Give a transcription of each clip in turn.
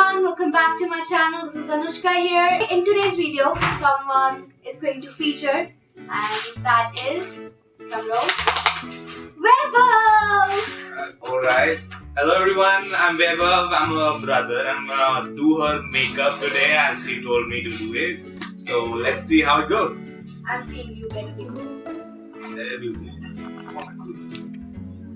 everyone, welcome back to my channel. This is Anushka here. In today's video, someone is going to feature, and that is, drumroll, Vaibhav! Alright. Hello everyone, I'm Vaibhav. I'm her brother. I'm gonna do her makeup today as she told me to do it. So let's see how it goes. I'm feeling you very good. We'll see.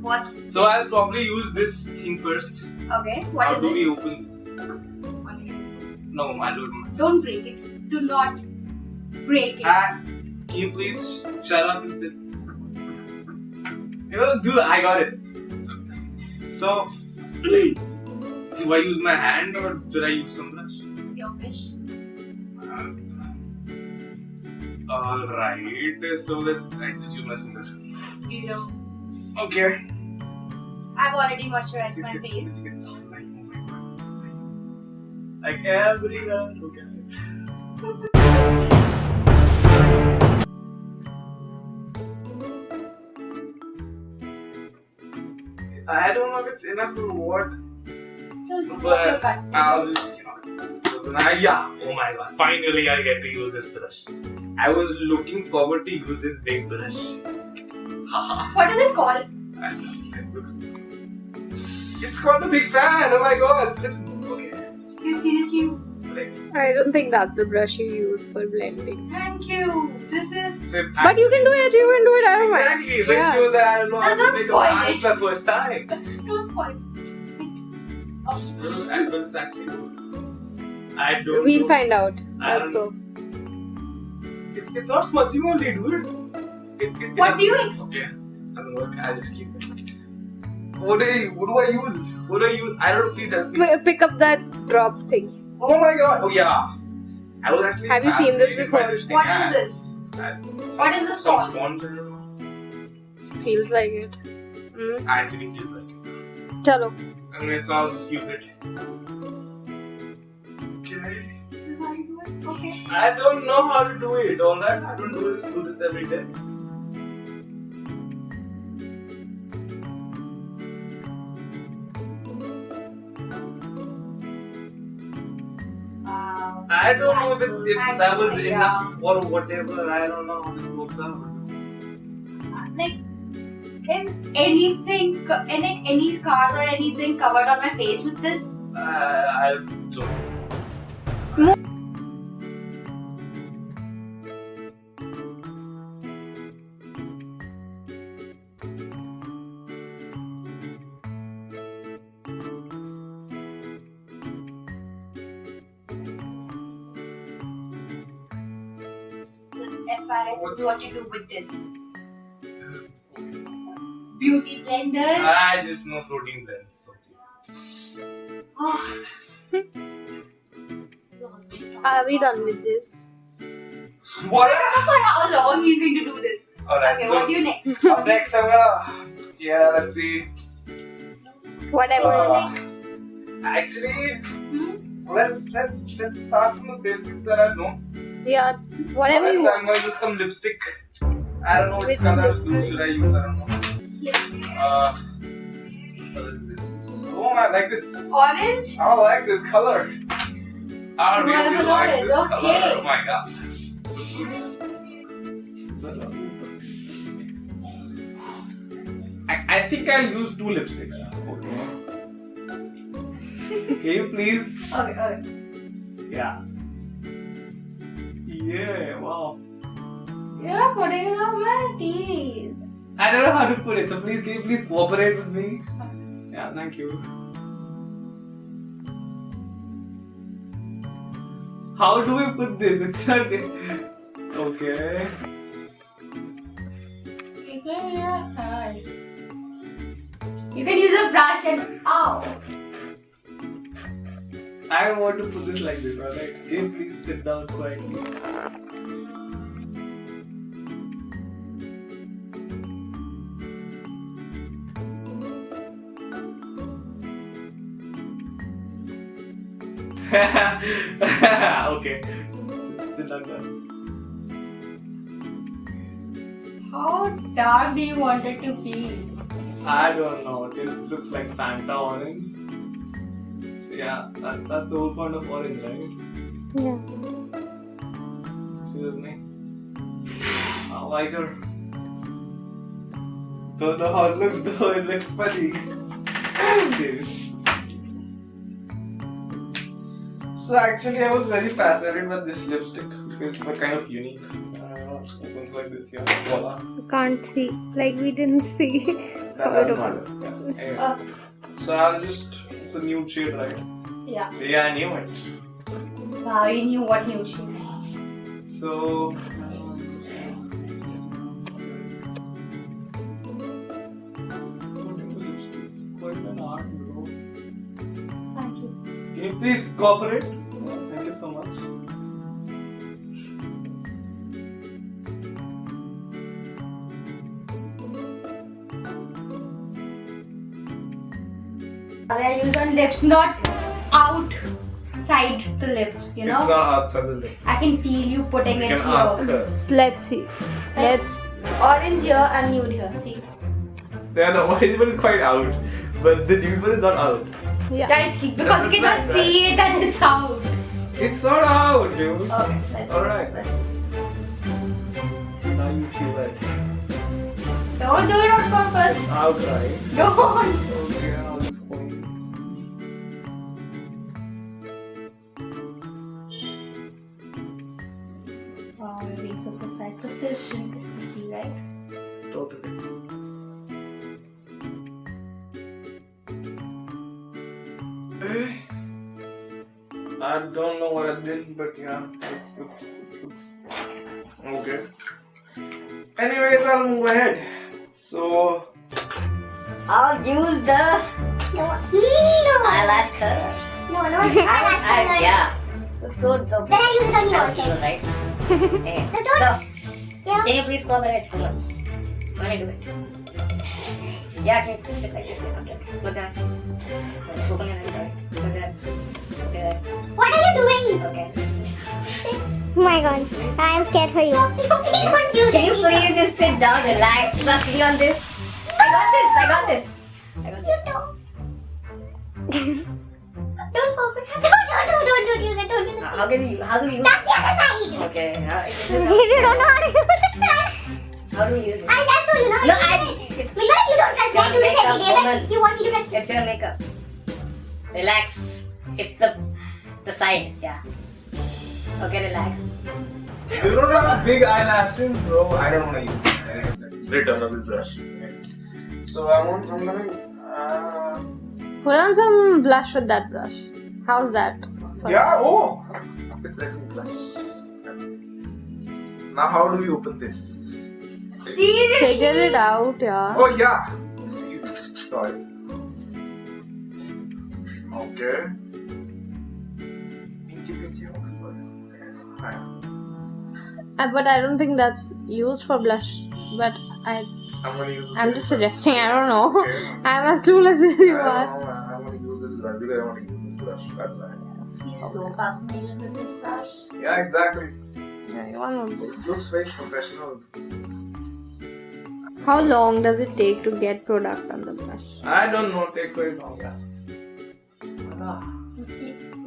What? So I'll probably use this thing first. Okay, what How is do it? we open this? What do you- No, I'll do it myself. Don't break it. Do not break it. Can you please shut up and sit? You know, dude, I got it. So, like, do I use my hand or should I use some brush? Your wish. Alright, so I just use my finger. You know, Okay. I've already moisturized my face. It's like every girl. Okay. I don't know if it's enough or what, Just watch your but guts. I'll just, yeah. Oh my god! Finally, I get to use this brush. I was looking forward to use this big brush. Haha. What is it called? It looks. It's called a big fan. Oh my god! It's written. Okay. You seriously? Like, I don't think that's the brush you use for blending. Thank you. This is. so But you can do it, I don't mind. Exactly. So it Yeah. shows that I don't know how Just to don't make a spoil fan. it. It's my first time. Don't spoil. Oh. And it's actually good. I don't. We'll know. find out. I Let's don't go. It's not smudging only, dude. What do you expect? Okay. Doesn't work. I'll just keep this. What do I use? What do I use? I don't know. Please help me. Pick up that drop thing. Oh my god. Oh yeah. I was actually. Have you seen this fascinated by before? thing. What Yeah. is this? Some- What is this some for? sponge, I don't know. Feels like it. Actually feels like it. Chalo. Anyway, so I'll just use it. Okay. This is how you do it? Okay. I don't know how to do it, alright? I don't do this every day. Wow. I don't know if that was Yeah. enough or whatever. I don't know how it works out. Like, is any scars or anything covered on my face with this? I don't. FYI, this is what you do with this. Beauty blender. I just know protein blends, so please. Oh. Are we done with this? What? For how long he's going to do this? Alright, Okay, so what do you next? next I'm gonna. Yeah, let's see. Whatever. Actually, Hmm? let's start from the basics that I know. Yeah, whatever you I'm gonna use some lipstick. I don't know which Which color lipstick? should I use. I don't know. Lipstick. What is this? Oh, I like this. Orange? I like this color. I You really have an like orange, this okay. color. Oh my god. I think I'll use 2 lipsticks. Okay. Can you please? Okay. Yeah. Yeah, wow. You're putting it on my teeth. I don't know how to put it, so please, can you please cooperate with me? Yeah, thank you. How do we put this? It's not. Okay. You can use a brush and ow. I want to put this like this, alright? Can you please sit down quietly? Okay. Sit down. How dark do you want it to be? I don't know. It looks like Fanta orange. Yeah, that's the whole point of orange, right? Yeah. Excuse me. I like her. Though it looks funny. Still. So actually, I was very fascinated with this lipstick because it's kind of unique. Opens like this, yeah. Voila. You can't see. Like we didn't see. That doesn't matter. Yeah. Anyways. So I'll just. It's a nude shade, right? Yeah. See, I knew it. Wow, you knew what new she was. So. Quite an art, bro. Thank you. Can you please cooperate? Thank you so much. They are used on lips, not outside the lips, you It's know? not outside the lips. I can feel you putting You it can ask here. her. Let's see. Let's. Orange here and nude here, see? Yeah, the orange one is quite out, but the nude one is not out. Yeah. Right, because you cannot see it and it's out. It's not out, dude. Okay, let's Alright. let's Now you see that. Don't do it on purpose. It's out, right? Don't. Okay, I'll just point. Wow, you're being so precise. Precision is the key, right? Totally. I don't know what I did, but yeah, it's okay. Anyways, I'll move ahead. So, I'll use the eyelash curler. Yeah. So Then I use it on you also. evil, right? Okay. Just don't- So, Yeah. can you please cooperate? Come on. Let me do it. Yeah, can you please sit like this? Okay. Close your eyes. Open your eyes, sorry. Close your eyes. Okay. What are you doing? Okay. Oh my god, I am scared for you. Please don't do Can you please just sit down, relax, trust me on this? I got this. I got this. I got this. Don't open. Don't use it. Don't use it. How do we use That's the other side. Okay. If you don't know how to use it, How do we use it? I'll show you now. No, it's But you don't trust me. I do this every day, Woman. but you want me to trust you. It's your makeup. Relax. It's the side. Yeah. Okay, relax. you don't have a big eyelashes, bro. I don't want to use it. Anyways, let's turn off this brush. Next. So I'm gonna. Put on some blush with that brush. How's that? Yeah. Oh, it's like a blush. Yes. Now, how do we open this? Seriously? Figure it out, yeah. Oh yeah. It's easy. Sorry. Okay. Pinky. Okay, sorry. Fine. But I don't think that's used for blush. But I'm gonna use this. I'm just suggesting. I don't know. Okay. I'm as clueless as you I are. don't know. I'm gonna use this brush because I want to use this brush. That's it. He's so fascinated with this brush. Yeah, exactly. Yeah, you want to- It looks very professional. How long does it take to get product on the brush? I don't know. It takes very long.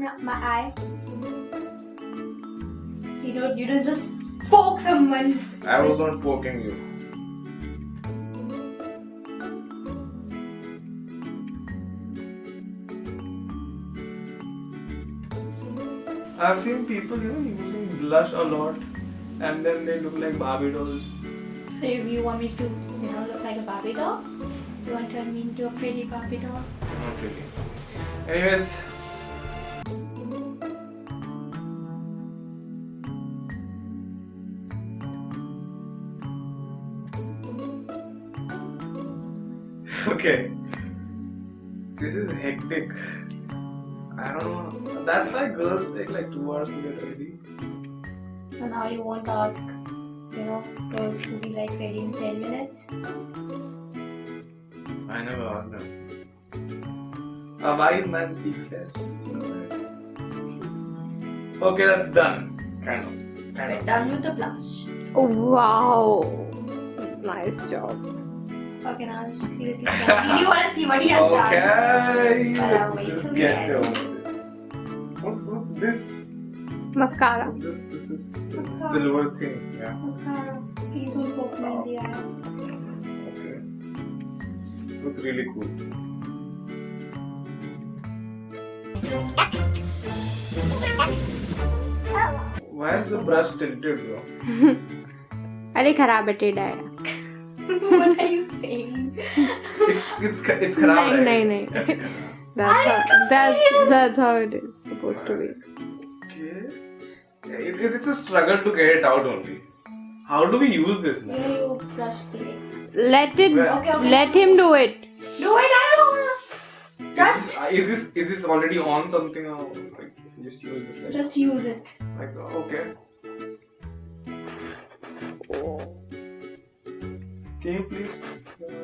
Yeah. My eye. You don't just poke someone. I was not poking you. I've seen people, using blush a lot, and then they look like Barbie dolls. So if you want me to, look like a Barbie doll, you want to turn me into a pretty Barbie doll. Not really. Anyways. Okay. This is hectic. I don't know. That's why girls take like 2 hours to get ready. So now you won't ask, girls to be like ready in 10 minutes. I never asked them. A wise man speaks less. Okay, that's done. Kind We're of. done with the blush. Oh, wow. Nice job. Okay, now seriously, do you want to see what he has done? Okay, But I'll let's wait just till the get end. over this. what's this? Mascara. What's this? This is silver thing. Yeah. Mascara. People poke me in the eye. Okay. Looks really cool. Why is the brush tilted, bro? अरे खराब है टेढ़ा है. What are you saying? It's खराब है. नहीं. That's how it is supposed to be. Okay. It's a struggle to get it out only. How do we use this now? You brush the Let Okay. him do it. Do it, I don't wanna. Just Is this already on something or like just use it? Like, Just use it. like okay. Can you please?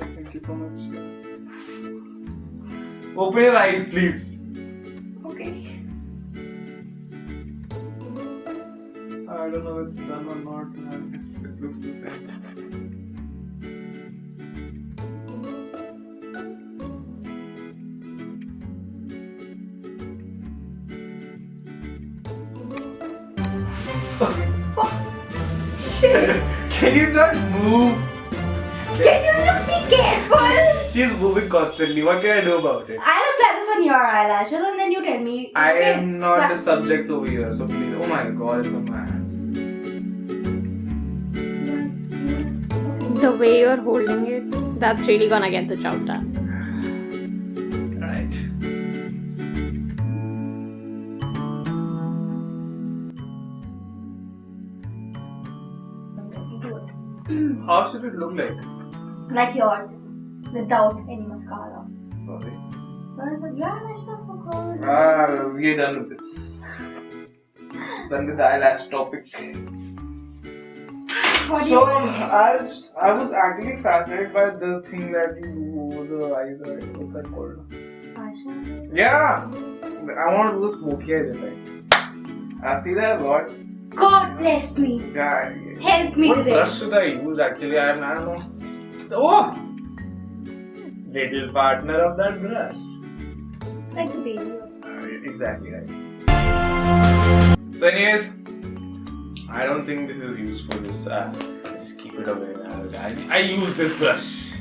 Thank you so much. Open your eyes, please. Okay. I don't know if it's done or not. It looks the same. Can you not move? Can you just be careful? She's moving constantly. What can I do about it? I'll apply this on your eyelashes and then you tell me. I okay? am not the That's- subject over here, so please. Oh my god, it's on my hands. The way you're holding it, that's really gonna get the job done. Right. How should it look like? Like yours, without any mascara. Sorry. Yeah, that's so cool. We're done with this. Done with the eyelash topic. What do So, you I was actually fascinated by the thing that you do over the eyes. Right? What's that called? Eyeshadow? Yeah! I want to do the smoky eyes effect. I see that a lot. God bless me. Yeah. Help me What today. brush should I use actually? I don't know. Oh! Little partner of that brush. It's like the baby. Exactly right. So anyways, I don't think this is used for this. Just keep it away. I use this brush.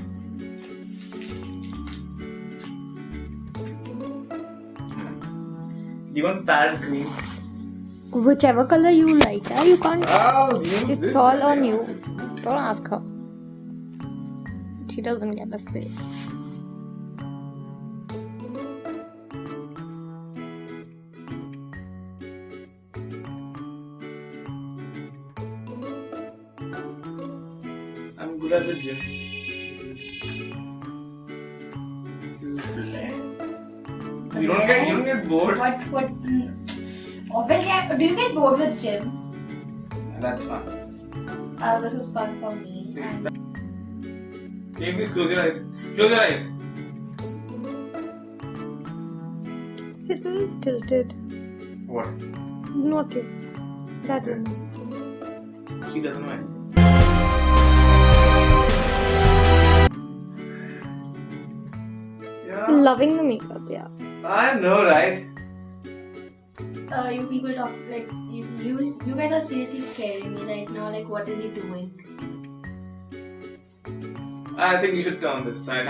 Do you want parrot green? Whichever color you like, you can't. I'll use It's this. all on you. Don't ask her. She doesn't get us there. I'm good at the gym. This is bland. You don't get bored. What? Obviously, do you get bored with gym? That's fun. This is fun for me. And Can you please close your eyes? Close your eyes. It's a little tilted. What? Not you. That Okay. one. She doesn't know anything. Yeah. Loving the makeup, yeah. I know, right? you people talk like you guys are seriously scaring me right now. Like, what is he doing? I think you should turn this side.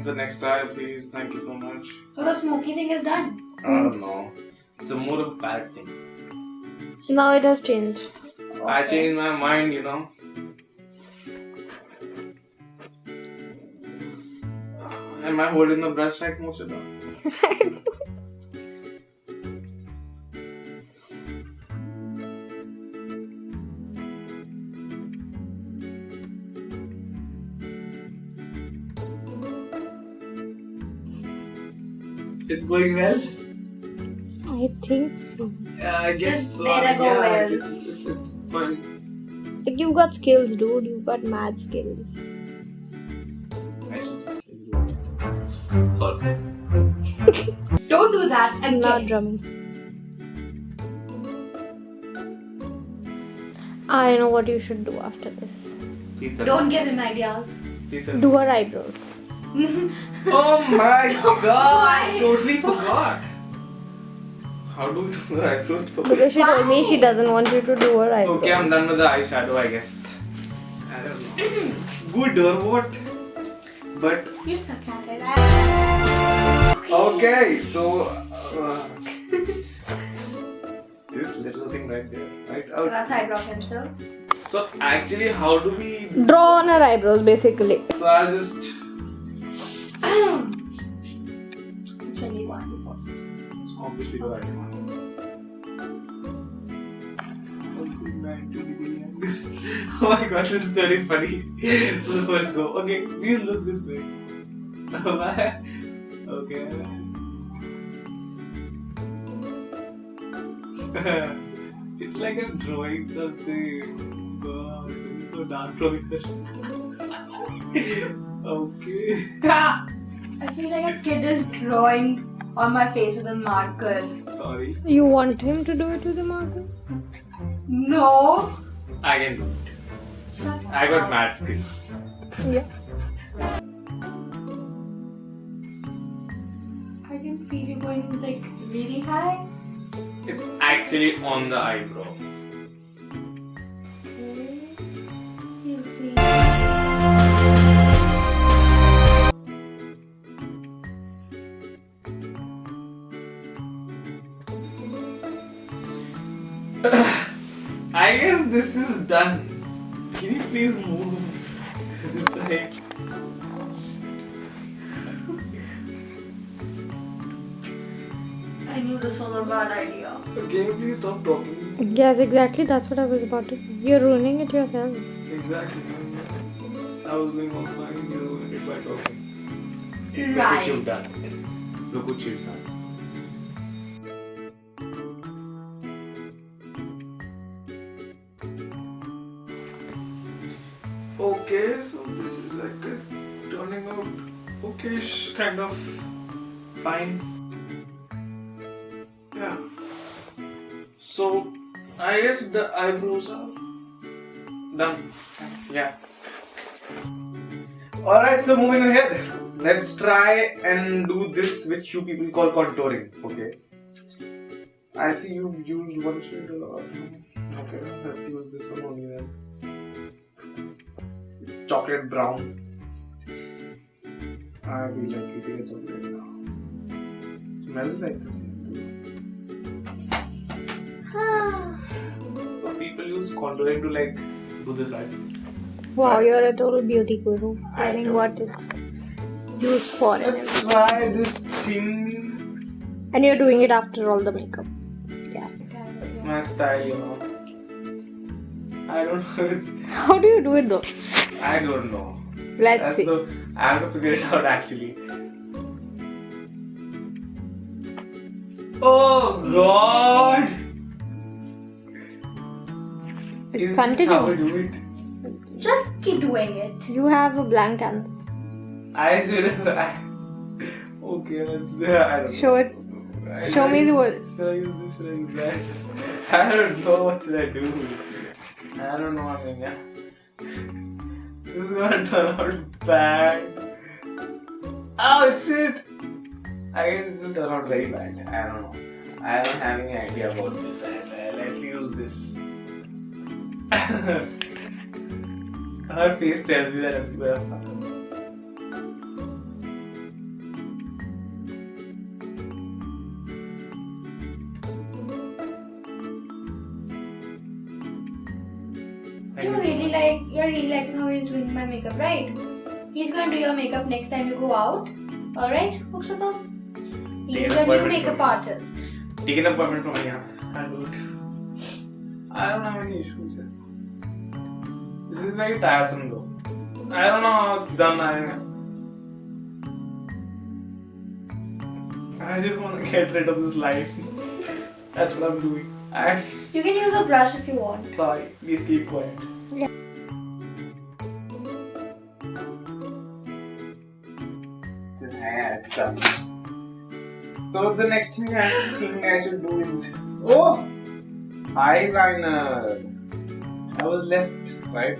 The next time, please. Thank you so much. So the smoky thing is done. I don't know. It's a more of a parrot thing. Now it has changed. I changed my mind, you know. Am I holding the brush right most of the time? It's going well? I think so. Yeah, I guess Just so. better go well. It's fine. Like, you've got skills, dude. You've got mad skills. I should just do it. Sorry. Don't do that again. Not drumming. I know what you should do after this. Please Don't give him ideas. Please Do her eyebrows. Oh my god! Why? Totally forgot. How do we do the eyebrows? Because she told me she doesn't want you to do her eyebrows. Okay, I'm done with the eyeshadow, I guess. I don't know. Good or what? But You're stuck at it. okay, so this little thing right there, right out. That's eyebrow pencil. So actually, how do we? Draw on her eyebrows, basically. So I'll just. Which one do you want to first? Obviously the right one. Oh my god, this is very funny. So the first go. Okay, please look this way. Okay. It's like I'm drawing something. God, this is so dark drawing. Okay. I feel like a kid is drawing on my face with a marker. Sorry. You want him to do it with the marker? No. I can do it. Shut I got up. mad skills. Yeah. I can feel you going like really high. It's actually on the eyebrow. Okay. You'll see. I guess this is done. Can you please move this side? I knew this was a bad idea. Can you please stop talking? Yes, exactly. That's what I was about to say. You're ruining it yourself. Exactly. I was doing all fine. You ruined it by talking. Look Right. what you've done. Look what you've done. Okay, so this is like turning out okayish, kind of fine. Yeah. So I guess the eyebrows are done. Yeah. Alright, so moving ahead. Let's try and do this which you people call contouring. Okay. I see you've used one shade a lot. Okay, let's use this one only then. It's chocolate brown. I feel like eating a chocolate now. Smells like the same too. So people use contouring to like do this, right? Wow, you're a total beauty guru. I Telling know. what it's used for and Let's everything. try this thing. And you're doing it after all the makeup. Yes. It's my style, you know. I don't know. How do you do it though? I don't know. Let's see. I have to figure it out actually. Oh God! Is this how we Continue. do it? Just keep doing it. You have a blank canvas. I should have. Okay, let's. I don't Show it. know. Show me the word. Should I use this? Should I use that? I don't know what should I do. I don't know. I mean, yeah. This is gonna turn out bad. Oh shit! I guess this will turn out very bad. I don't know. I don't have any idea about this. Let's use this. Her face tells me that everywhere are fun. You're really liking how he's doing my makeup, right? He's gonna do your makeup next time you go out. Alright, Akshata? He's Take an a new appointment makeup from me. artist. Take an appointment from me. I'll do it. I don't have any issues. This is very tiresome though. I don't know how it's done. I just want to get rid of this life. That's what I'm doing. I'm You can use a brush if you want. sorry. Please keep quiet. Yeah. It's done. So the next thing I think I should do is eyeliner. I was left, right?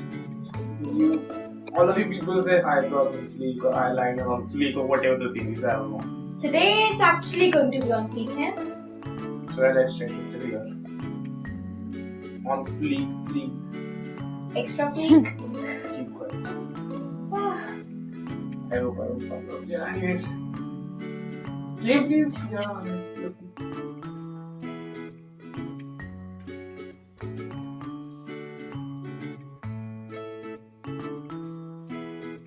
All of you people say eyebrows on fleek or eyeliner on fleek or whatever the thing is. I don't know. Today it's actually going to be on fleek, eh? So let's try it together. On fleek. Extra fleek. Keep quiet. I hope. Yeah, anyways. Please. Yeah, listen.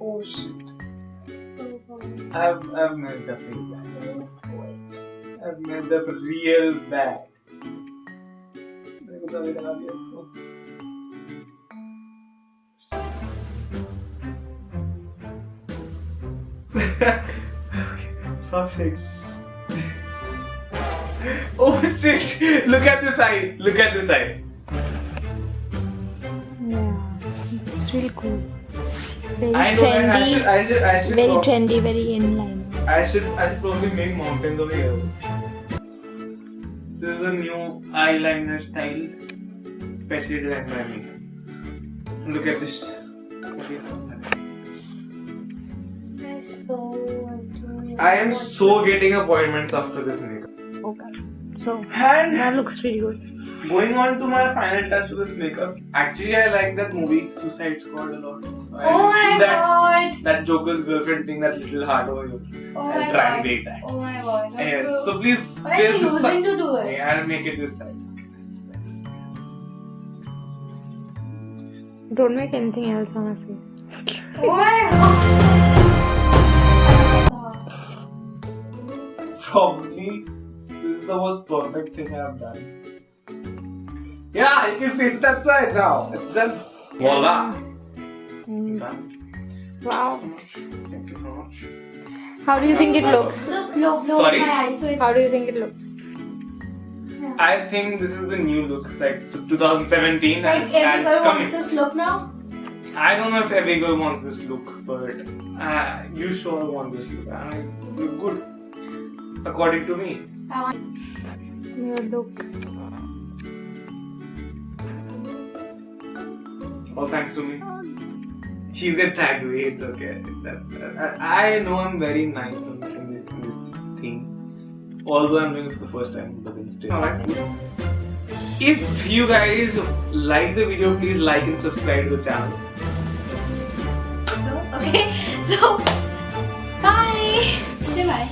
Oh shit. I've messed up real bad. I've messed up real bad. मेरे को तो अभी लगा दिया इसको. Okay, soft shakes. Oh shit! Look at this eye. Look at this eye. Yeah, it's really cool. Very I know. trendy. I should. Very trendy, very inline. I should probably make mountains over here. This is a new eyeliner style, specially designed by me. Look at this. I am so getting appointments after this makeup. Okay. So And that looks really good. going on to my final touch to this makeup. Actually, I like that movie Suicide Squad a lot. So I Oh just my do god. that Joker's girlfriend thing, that little heart over here. Oh I'll my try and god. make that. Oh my god. Anyways, so please. What are you there's this using side. to do it? Okay, I'll make it this side. Don't make anything else on my face. Oh my god. Probably this is the most perfect thing I've done. Yeah, you can face that side now. It's done. Voila. Mm. Done. Wow. So much. Thank you so much. How do you think it looks? Just blow Sorry? my eyes so it. How do you think it looks? I think this is the new look, like 2017, Like and every it's girl wants coming. this look now. I don't know if every girl wants this look, but you sure want this look. You look good, according to me. I want. Your look. All thanks to me. You get tagged away, it's okay. I know I'm very nice in this thing. Although I'm doing it for the first time, but then still. Alright. If you guys like the video, please like and subscribe to the channel. So, okay. So, bye. Say bye.